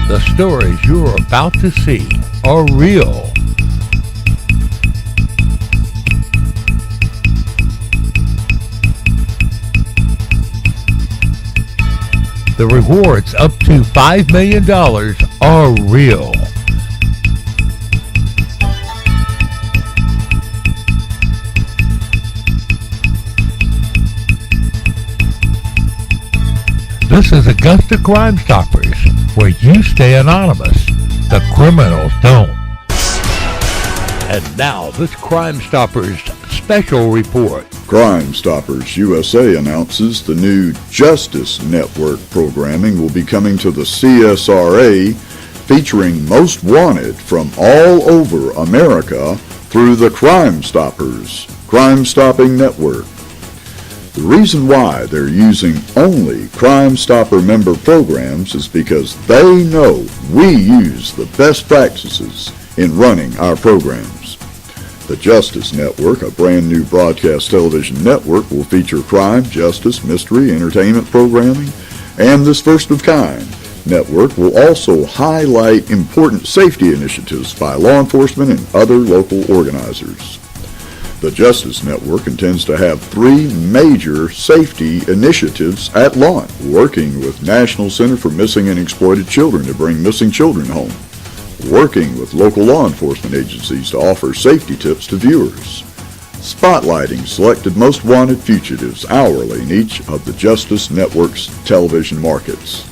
The stories you're about to see are real. The rewards up to $5 million are real. This is Augusta Crime Stoppers, where you stay anonymous. The criminals don't. And now, this Crime Stoppers special report. Crime Stoppers USA announces the new Justice Network programming will be coming to the CSRA, featuring most wanted from all over America through the Crime Stoppers Crime Stopping Network. The reason why they're using only Crime Stopper member programs is because they know we use the best practices in running our programs. The Justice Network, a brand new broadcast television network, will feature crime, justice, mystery, entertainment programming, and this first-of-kind network will also highlight important safety initiatives by law enforcement and other local organizers. The Justice Network intends to have 3 major safety initiatives at launch, working with National Center for Missing and Exploited Children to bring missing children home, working with local law enforcement agencies to offer safety tips to viewers, spotlighting selected most wanted fugitives hourly in each of the Justice Network's television markets.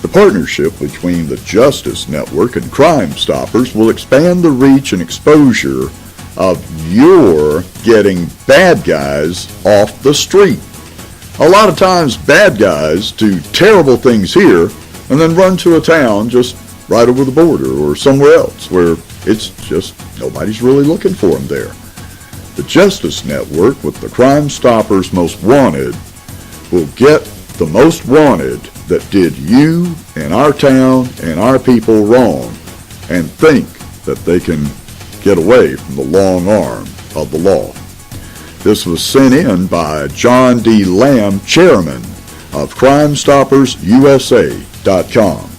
The partnership between the Justice Network and Crime Stoppers will expand the reach and exposure of your getting bad guys off the street. A lot of times bad guys do terrible things here and then run to a town just right over the border or somewhere else where it's just nobody's really looking for them there. The Justice Network with the Crime Stoppers Most Wanted will get the most wanted that did you and our town and our people wrong and think that they can get away from the long arm of the law. This was sent in by John D. Lamb, chairman of CrimeStoppersUSA.com.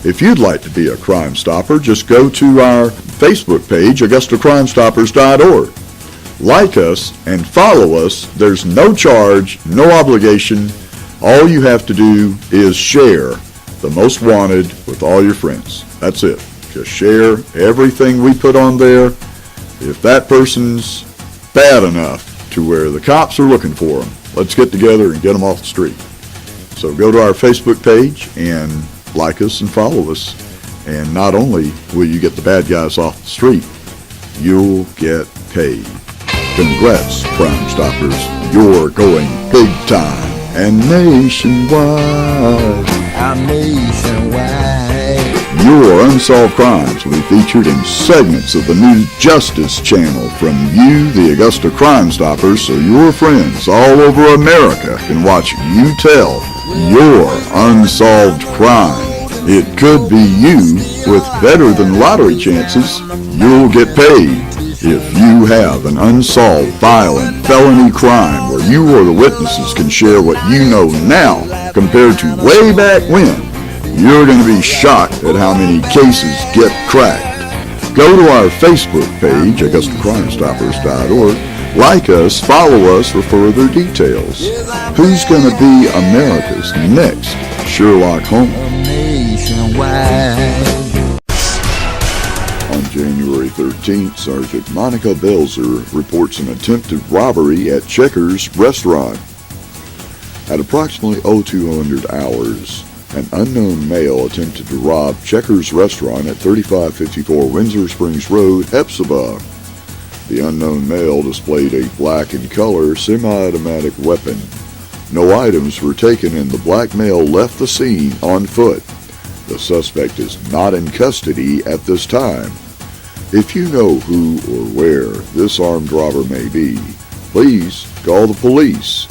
If you'd like to be a Crime Stopper, just go to our Facebook page, AugustaCrimeStoppers.org. Like us and follow us. There's no charge, no obligation. All you have to do is share the Most Wanted with all your friends. That's it. Just share everything we put on there. If that person's bad enough to where the cops are looking for them, let's get together and get them off the street. So go to our Facebook page and like us and follow us. And not only will you get the bad guys off the street, you'll get paid. Congrats, Crime Stoppers. You're going big time and nationwide. I'm nationwide. Your unsolved crimes will be featured in segments of the new Justice Channel from you, the Augusta Crime Stoppers, so your friends all over America can watch you tell your unsolved crime. It could be you with better than lottery chances. You'll get paid if you have an unsolved violent felony crime where you or the witnesses can share what you know now compared to way back when. You're going to be shocked at how many cases get cracked. Go to our Facebook page, AugustaCrimeStoppers.org. Like us, follow us for further details. Who's going to be America's next Sherlock Holmes? On January 13th, Sergeant Monica Belzer reports an attempted robbery at Checkers restaurant. At approximately 0200 hours, an unknown male attempted to rob Checkers restaurant at 3554 Windsor Springs Road, Hepzibah. The unknown male displayed a black in color semi-automatic weapon. No items were taken and the black male left the scene on foot. The suspect is not in custody at this time. If you know who or where this armed robber may be, please call the police.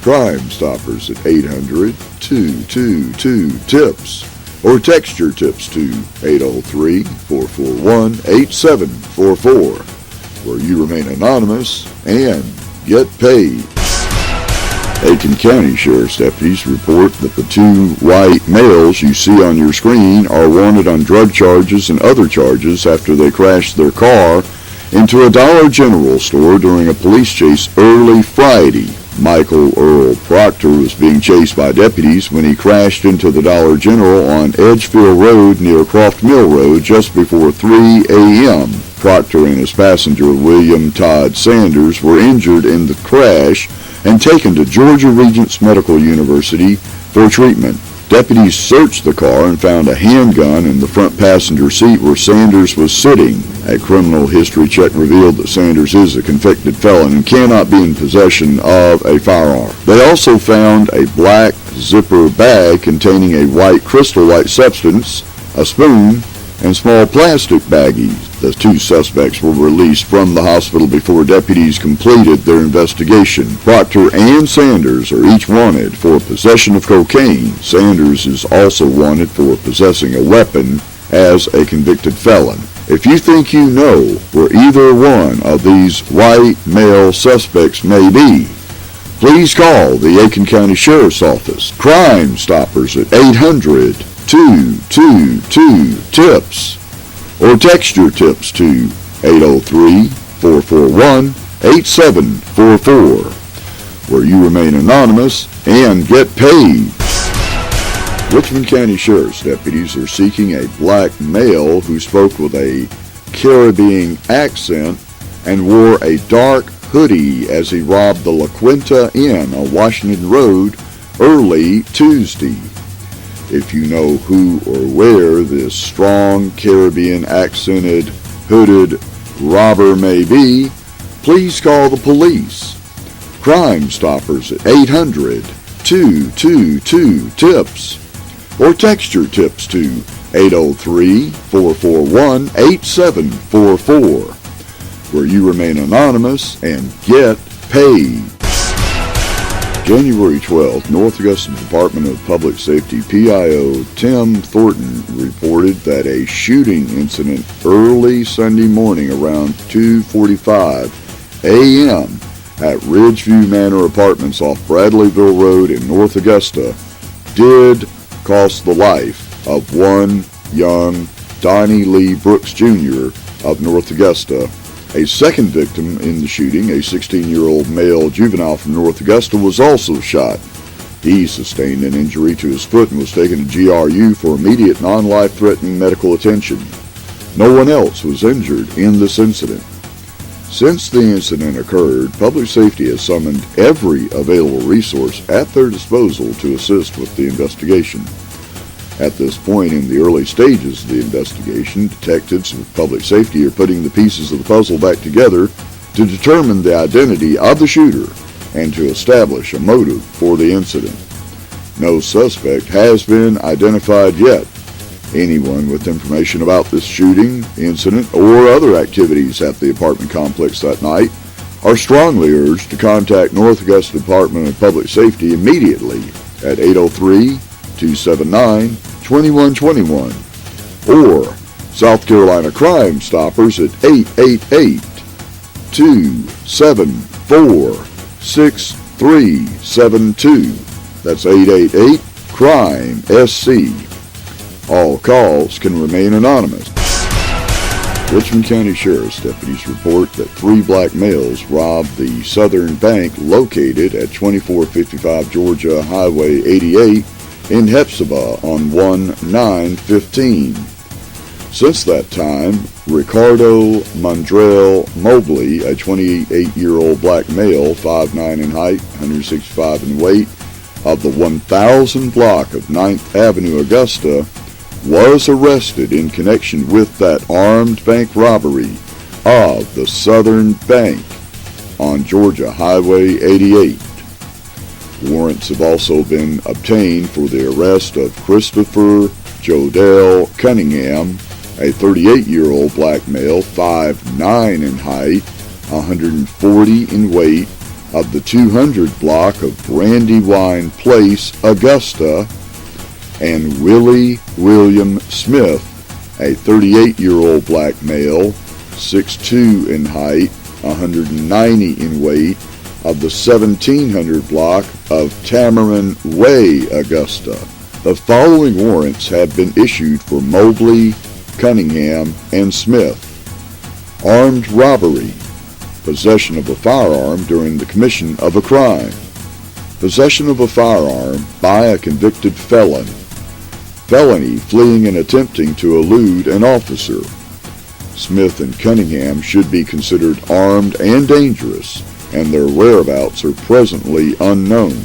Crime Stoppers at 800-222-TIPS or text your tips to 803-441-8744, where you remain anonymous and get paid. Aiken County Sheriff's deputies report that the two white males you see on your screen are wanted on drug charges and other charges after they crashed their car into a Dollar General store during a police chase early Friday. Michael Earl Proctor was being chased by deputies when he crashed into the Dollar General on Edgefield Road near Croft Mill Road just before 3 a.m. Proctor and his passenger William Todd Sanders were injured in the crash and taken to Georgia Regents Medical University for treatment. Deputies searched the car and found a handgun in the front passenger seat where Sanders was sitting. A criminal history check revealed that Sanders is a convicted felon and cannot be in possession of a firearm. They also found a black zipper bag containing a white crystal-like substance, a spoon, and small plastic baggies. The two suspects were released from the hospital before deputies completed their investigation. Proctor and Sanders are each wanted for possession of cocaine. Sanders is also wanted for possessing a weapon as a convicted felon. If you think you know where either one of these white male suspects may be, please call the Aiken County Sheriff's Office. Crime Stoppers at 800-222-TIPS or text your tips to 803-441-8744, where you remain anonymous and get paid. Richmond County Sheriff's deputies are seeking a black male who spoke with a Caribbean accent and wore a dark hoodie as he robbed the La Quinta Inn on Washington Road early Tuesday. If you know who or where this strong Caribbean accented hooded robber may be, please call the police. Crime Stoppers at 800-222-TIPS or text your tips to 803-441-8744, where you remain anonymous and get paid. January 12th, North Augusta Department of Public Safety PIO Tim Thornton reported that a shooting incident early Sunday morning around 2:45 a.m. at Ridgeview Manor Apartments off Bradleyville Road in North Augusta did cost the life of one young Donnie Lee Brooks Jr. of North Augusta. A second victim in the shooting, a 16-year-old male juvenile from North Augusta, was also shot. He sustained an injury to his foot and was taken to GRU for immediate non-life-threatening medical attention. No one else was injured in this incident. Since the incident occurred, Public Safety has summoned every available resource at their disposal to assist with the investigation. At this point in the early stages of the investigation, detectives with Public Safety are putting the pieces of the puzzle back together to determine the identity of the shooter and to establish a motive for the incident. No suspect has been identified yet. Anyone with information about this shooting, incident, or other activities at the apartment complex that night are strongly urged to contact North Augusta Department of Public Safety immediately at 803-279-2121 or South Carolina Crime Stoppers at 888-274-6372. That's 888-CRIME-SC. All calls can remain anonymous. Richmond County Sheriff's deputies report that 3 black males robbed the Southern Bank located at 2455 Georgia Highway 88 in Hephzibah on 1/9/15. Since that time, Ricardo Mondrell Mobley, a 28-year-old black male, 5'9" in height, 165 in weight, of the 1000 block of 9th Avenue, Augusta, was arrested in connection with that armed bank robbery of the Southern Bank on Georgia Highway 88. Warrants have also been obtained for the arrest of Christopher Jodell Cunningham, a 38-year-old black male, 5'9" in height, 140 in weight, of the 200 block of Brandywine Place, Augusta, and Willie William Smith, a 38-year-old black male, 6'2" in height, 190 in weight, of the 1700 block of Tamarind Way, Augusta. The following warrants have been issued for Mobley, Cunningham, and Smith. Armed robbery, possession of a firearm during the commission of a crime, possession of a firearm by a convicted felon, felony fleeing and attempting to elude an officer. Smith and Cunningham should be considered armed and dangerous, and their whereabouts are presently unknown.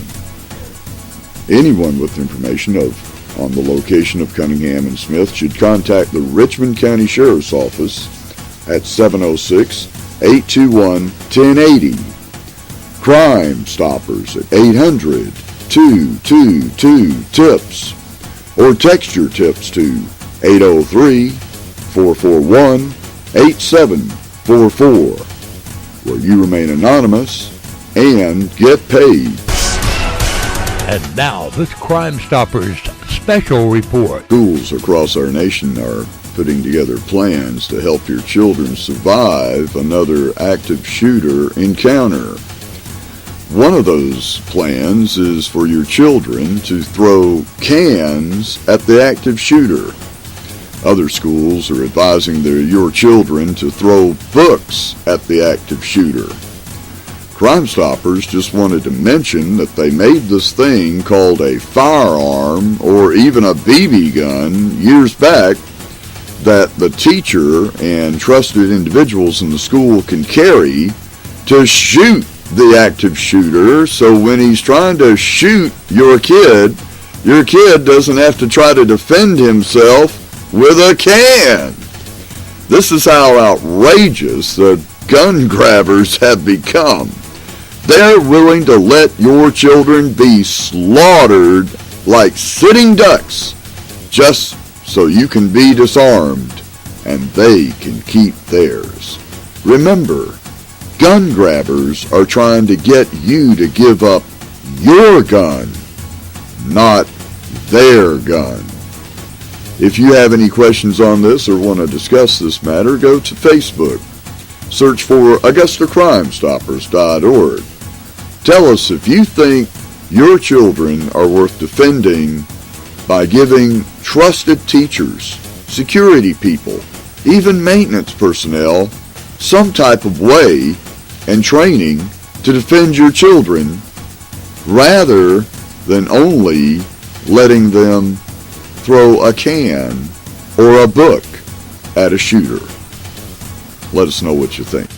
Anyone with information on the location of Cunningham and Smith should contact the Richmond County Sheriff's Office at 706-821-1080. Crime Stoppers at 800-222-TIPS, or text your tips to 803-441-8744, where you remain anonymous and get paid. And now, this Crime Stoppers special report. Schools across our nation are putting together plans to help your children survive another active shooter encounter. One of those plans is for your children to throw cans at the active shooter. Other schools are advising your children to throw books at the active shooter. Crime Stoppers just wanted to mention that they made this thing called a firearm or even a BB gun years back that the teacher and trusted individuals in the school can carry to shoot the active shooter, so when he's trying to shoot your kid doesn't have to try to defend himself with a can. This is how outrageous the gun grabbers have become. They're willing to let your children be slaughtered like sitting ducks just so you can be disarmed and they can keep theirs. Remember, gun grabbers are trying to get you to give up your gun, not their gun. If you have any questions on this or want to discuss this matter, go to Facebook. Search for AugustaCrimeStoppers.org. Tell us if you think your children are worth defending by giving trusted teachers, security people, even maintenance personnel some type of way and training to defend your children rather than only letting them throw a can or a book at a shooter. Let us know what you think.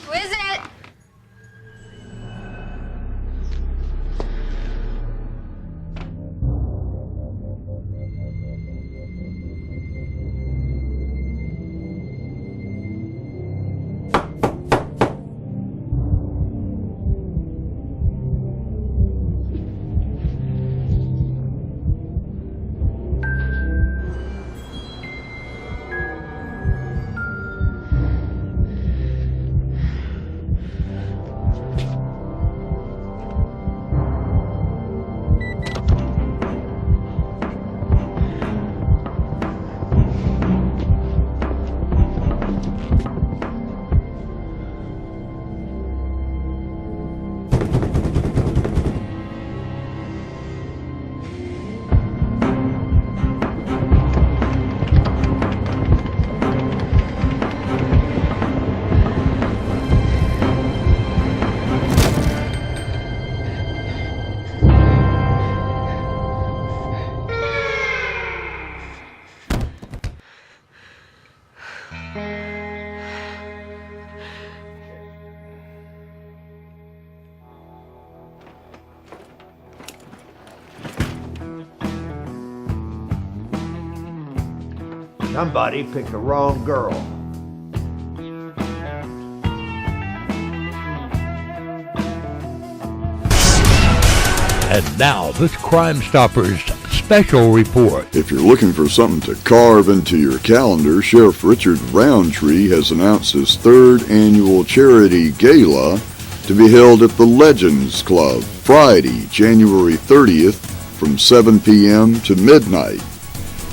Who is it? Somebody picked the wrong girl. And now, this Crime Stoppers special report. If you're looking for something to carve into your calendar, Sheriff Richard Roundtree has announced his third annual charity gala to be held at the Legends Club Friday, January 30th from 7 p.m. to midnight.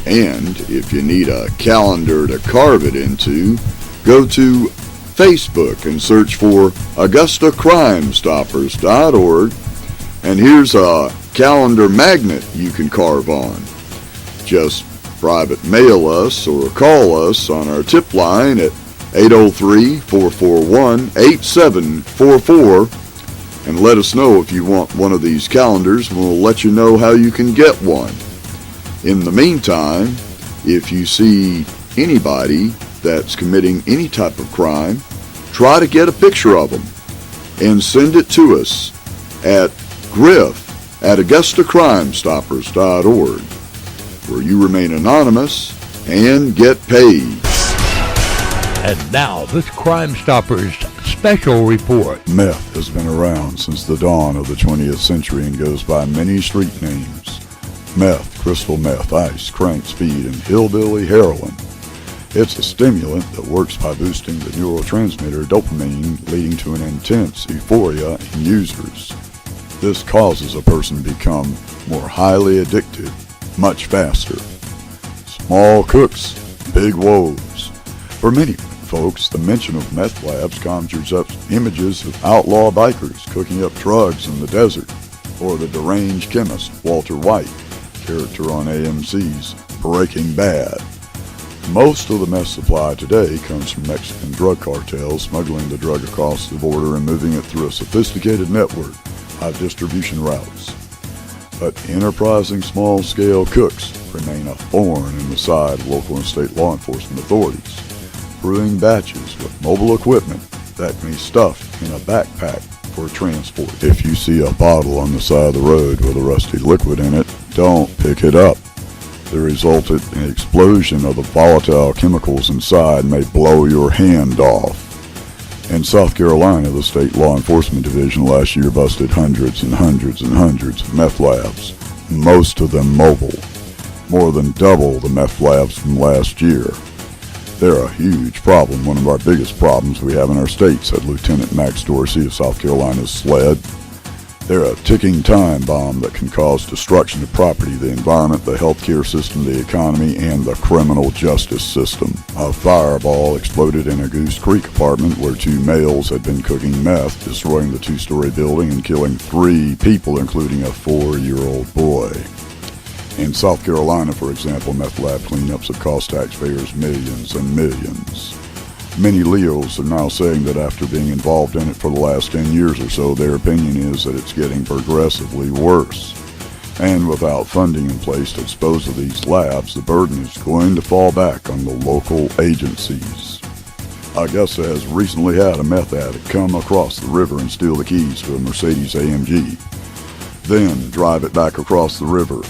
And if you need a calendar to carve it into, go to Facebook and search for AugustaCrimeStoppers.org, and here's a calendar magnet you can carve on. Just private mail us or call us on our tip line at 803-441-8744 and let us know if you want one of these calendars, and we'll let you know how you can get one. In the meantime, if you see anybody that's committing any type of crime, try to get a picture of them and send it to us at griff@AugustaCrimeStoppers.org, where you remain anonymous and get paid. And now, this Crime Stoppers special report. Meth has been around since the dawn of the 20th century and goes by many street names. Meth, crystal meth, ice, crank speed, and hillbilly heroin. It's a stimulant that works by boosting the neurotransmitter dopamine, leading to an intense euphoria in users. This causes a person to become more highly addicted much faster. Small cooks, big woes. For many folks, the mention of meth labs conjures up images of outlaw bikers cooking up drugs in the desert, or the deranged chemist Walter White, character on AMC's Breaking Bad. Most of the meth supply today comes from Mexican drug cartels smuggling the drug across the border and moving it through a sophisticated network of distribution routes. But enterprising small-scale cooks remain a thorn in the side of local and state law enforcement authorities, brewing batches with mobile equipment that can be stuffed in a backpack for transport. If you see a bottle on the side of the road with a rusty liquid in it, don't pick it up. The resultant explosion of the volatile chemicals inside may blow your hand off. In South Carolina, the State Law Enforcement Division last year busted hundreds and hundreds and hundreds of meth labs, most of them mobile, more than double the meth labs from last year. They're a huge problem, one of our biggest problems we have in our state, said Lieutenant Max Dorsey of South Carolina's SLED. They're a ticking time bomb that can cause destruction of property, the environment, the healthcare system, the economy, and the criminal justice system. A fireball exploded in a Goose Creek apartment where two males had been cooking meth, destroying the two-story building and killing 3 people, including a 4-year-old boy. In South Carolina, for example, meth lab cleanups have cost taxpayers millions and millions. Many Leos are now saying that after being involved in it for the last 10 years or so, their opinion is that it's getting progressively worse. And without funding in place to dispose of these labs, the burden is going to fall back on the local agencies. Augusta has recently had a meth addict come across the river and steal the keys to a Mercedes AMG, then drive it back across the river.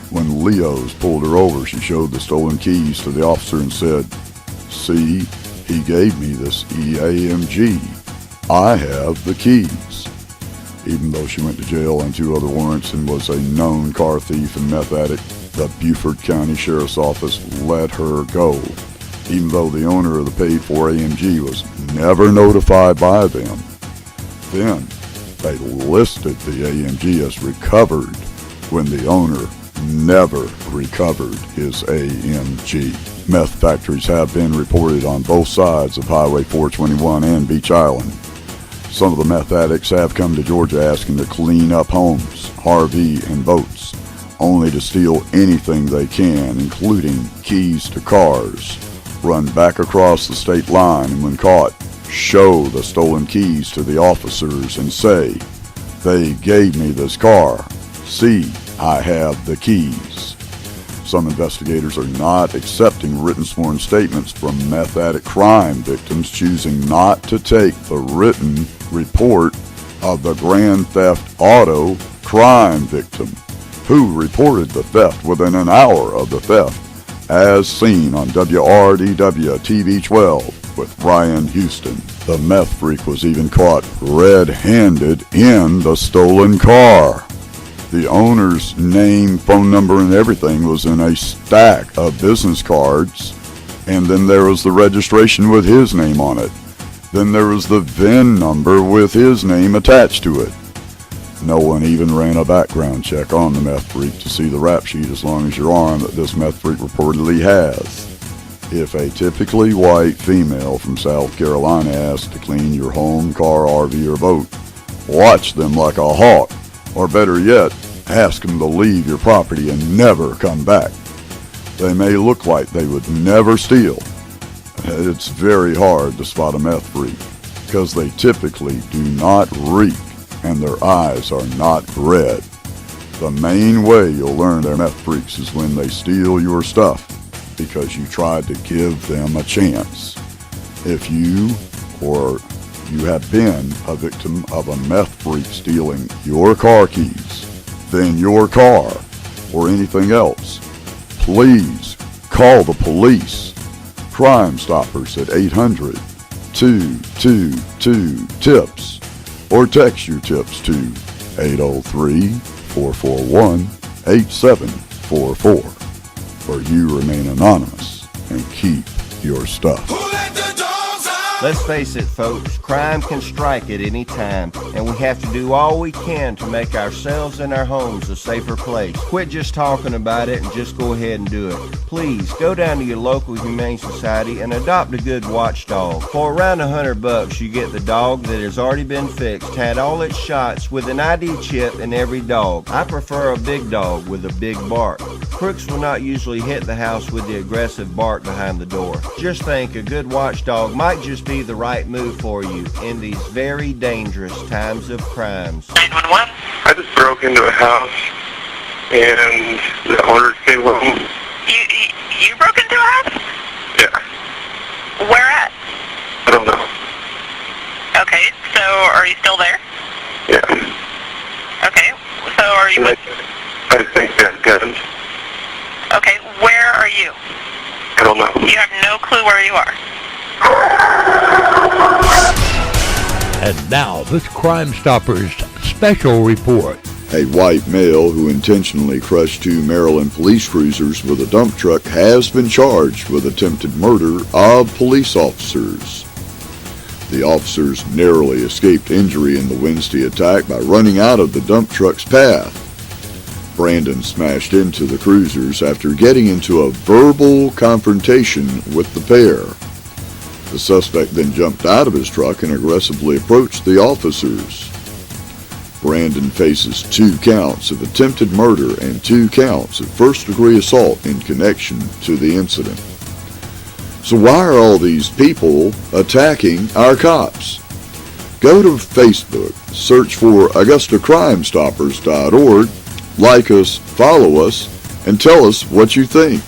When Leos pulled her over, she showed the stolen keys to the officer and said, "See, he gave me this AMG. I have the keys." Even though she went to jail on 2 other warrants and was a known car thief and meth addict, the Beaufort County Sheriff's Office let her go, even though the owner of the paid-for AMG was never notified by them. Then, they listed the AMG as recovered when the owner never recovered his AMG. Meth factories have been reported on both sides of Highway 421 and Beach Island. Some of the meth addicts have come to Georgia asking to clean up homes, RV, and boats, only to steal anything they can, including keys to cars, run back across the state line, and when caught, show the stolen keys to the officers and say, "They gave me this car. See, I have the keys." Some investigators are not accepting written sworn statements from meth addict crime victims, choosing not to take the written report of the Grand Theft Auto crime victim, who reported the theft within an hour of the theft, as seen on WRDW TV 12 with Ryan Houston. The meth freak was even caught red-handed in the stolen car. The owner's name, phone number, and everything was in a stack of business cards, and then there was the registration with his name on it. Then there was the VIN number with his name attached to it. No one even ran a background check on the meth freak to see the rap sheet as long as your arm that this meth freak reportedly has. If a typically white female from South Carolina asks to clean your home, car, RV, or boat, watch them like a hawk, or better yet, ask them to leave your property and never come back. They may look like they would never steal. It's very hard to spot a meth freak because they typically do not reek and their eyes are not red. The main way you'll learn they're meth freaks is when they steal your stuff because you tried to give them a chance. If you or you have been a victim of a meth freak stealing your car keys, then your car, or anything else, please call the police. Crime Stoppers at 800-222-TIPS or text your tips to 803-441-8744, where you remain anonymous and keep your stuff. Let's face it, folks, crime can strike at any time, and we have to do all we can to make ourselves and our homes a safer place. Quit just talking about it and just go ahead and do it. Please, go down to your local humane society and adopt a good watchdog. For around $100, you get the dog that has already been fixed, had all its shots, with an ID chip in every dog. I prefer a big dog with a big bark. Crooks will not usually hit the house with the aggressive bark behind the door. Just think, a good watchdog might just be the right move for you in these very dangerous times of crimes. 911? I just broke into a house and the owner came home. You broke into a house? Yeah. Where at? I don't know. Okay, so are you still there? Yeah. Okay, so are you with... I think they have guns. Okay, where are you? I don't know. You have no clue where you are. And now, this Crime Stoppers special report. A white male who intentionally crushed two Maryland police cruisers with a dump truck has been charged with attempted murder of police officers. The officers narrowly escaped injury in the Wednesday attack by running out of the dump truck's path. Brandon smashed into the cruisers after getting into a verbal confrontation with the pair. The suspect then jumped out of his truck and aggressively approached the officers. Brandon faces 2 counts of attempted murder and 2 counts of first-degree assault in connection to the incident. So why are all these people attacking our cops? Go to Facebook, search for AugustaCrimeStoppers.org, like us, follow us, and tell us what you think.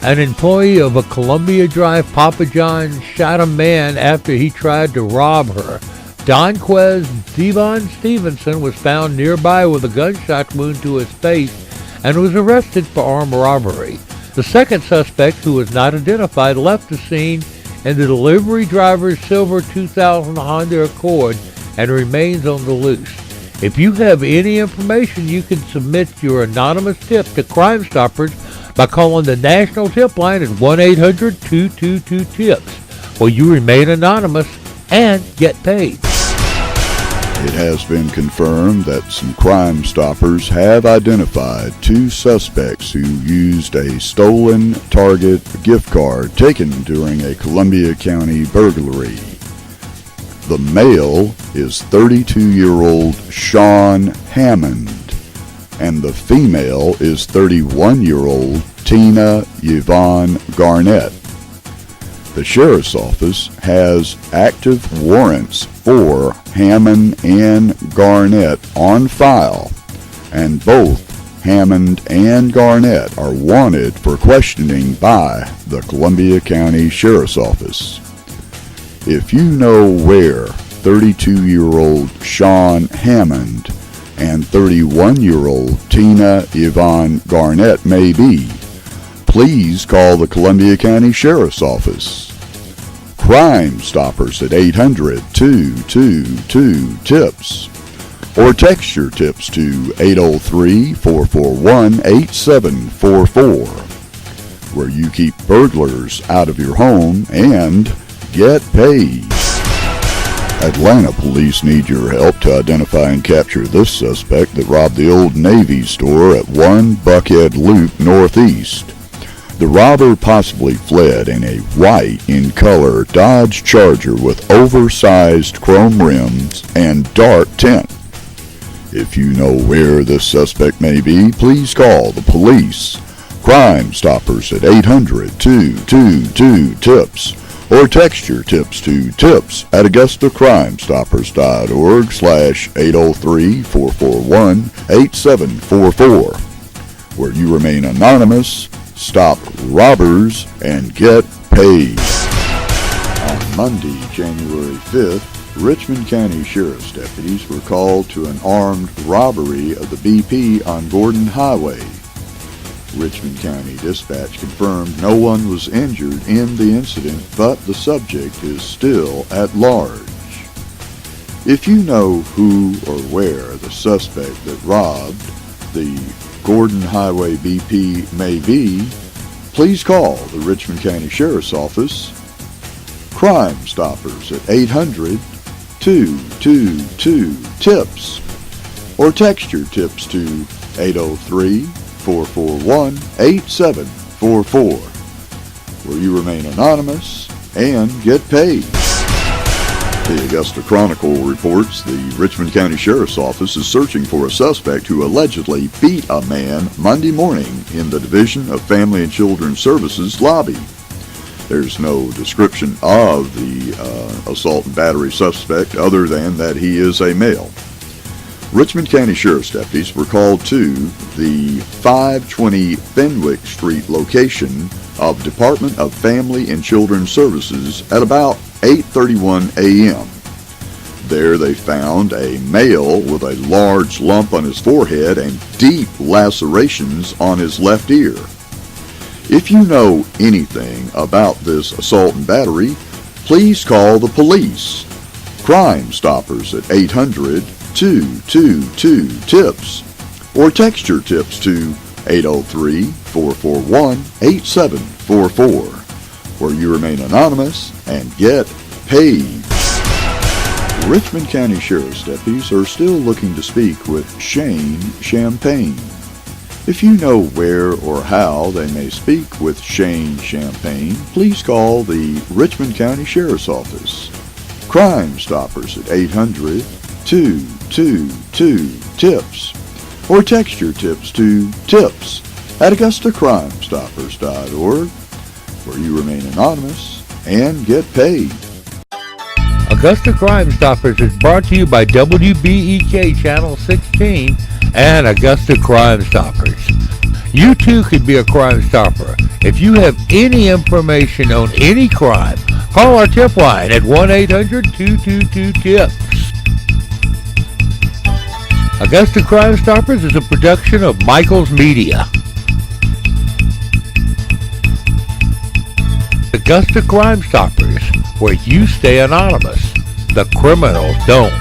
An employee of a Columbia Drive Papa John's shot a man after he tried to rob her. Donquez Devon Stevenson was found nearby with a gunshot wound to his face and was arrested for armed robbery. The second suspect, who was not identified, left the scene in the delivery driver's silver 2000 Honda Accord and remains on the loose. If you have any information, you can submit your anonymous tip to Crime Stoppers by calling the national tip line at 1-800-222-TIPS, where you remain anonymous and get paid. It has been confirmed that some Crime Stoppers have identified 2 suspects who used a stolen Target gift card taken during a Columbia County burglary. The male is 32-year-old Sean Hammond, and the female is 31-year-old Tina Yvonne Garnett. The Sheriff's Office has active warrants for Hammond and Garnett on file, and both Hammond and Garnett are wanted for questioning by the Columbia County Sheriff's Office. If you know where 32-year-old Sean Hammond and 31-year-old Tina Yvonne Garnett may be, please call the Columbia County Sheriff's Office. Crime Stoppers at 800-222-TIPS or text your tips to 803-441-8744, where you keep burglars out of your home and get paid. Atlanta police need your help to identify and capture this suspect that robbed the Old Navy store at 1 Buckhead Loop Northeast. The robber possibly fled in a white in color Dodge Charger with oversized chrome rims and dark tint. If you know where this suspect may be, please call the police. Crime Stoppers at 800-222-TIPS or text your tips to tips at AugustaCrimeStoppers.org/803-441-8744, where you remain anonymous, stop robbers, and get paid. On Monday, January 5th, Richmond County Sheriff's deputies were called to an armed robbery of the BP on Gordon Highway. Richmond County Dispatch confirmed no one was injured in the incident, but the subject is still at large. If you know who or where the suspect that robbed the Gordon Highway BP may be, please call the Richmond County Sheriff's Office. Crime Stoppers at 800-222-TIPS or text your tips to 803-441-8744, where you remain anonymous and get paid. The Augusta Chronicle reports the Richmond County Sheriff's Office is searching for a suspect who allegedly beat a man Monday morning in the Division of Family and Children's Services lobby. There's no description of the assault and battery suspect other than that he is a male. Richmond County Sheriff's deputies were called to the 520 Fenwick Street location of Department of Family and Children's Services at about 8:31 a.m. There they found a male with a large lump on his forehead and deep lacerations on his left ear. If you know anything about this assault and battery, please call the police. Crime Stoppers at 800-222-TIPS or text your tips to 803-441-8744, where you remain anonymous and get paid. Richmond County Sheriff's deputies are still looking to speak with Shane Champagne. If you know where or how they may speak with Shane Champagne, please call the Richmond County Sheriff's Office. Crime Stoppers at 800-222-TIPS or text your tips to tips at AugustaCrimeStoppers.org, where you remain anonymous and get paid. Augusta Crime Stoppers is brought to you by WBEK Channel 16 and Augusta Crime Stoppers. You too could be a Crime Stopper. If you have any information on any crime, call our tip line at 1-800-222-TIPS. Augusta Crime Stoppers is a production of Michael's Media. Augusta Crime Stoppers, where you stay anonymous. The criminals don't.